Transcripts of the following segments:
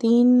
3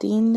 3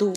2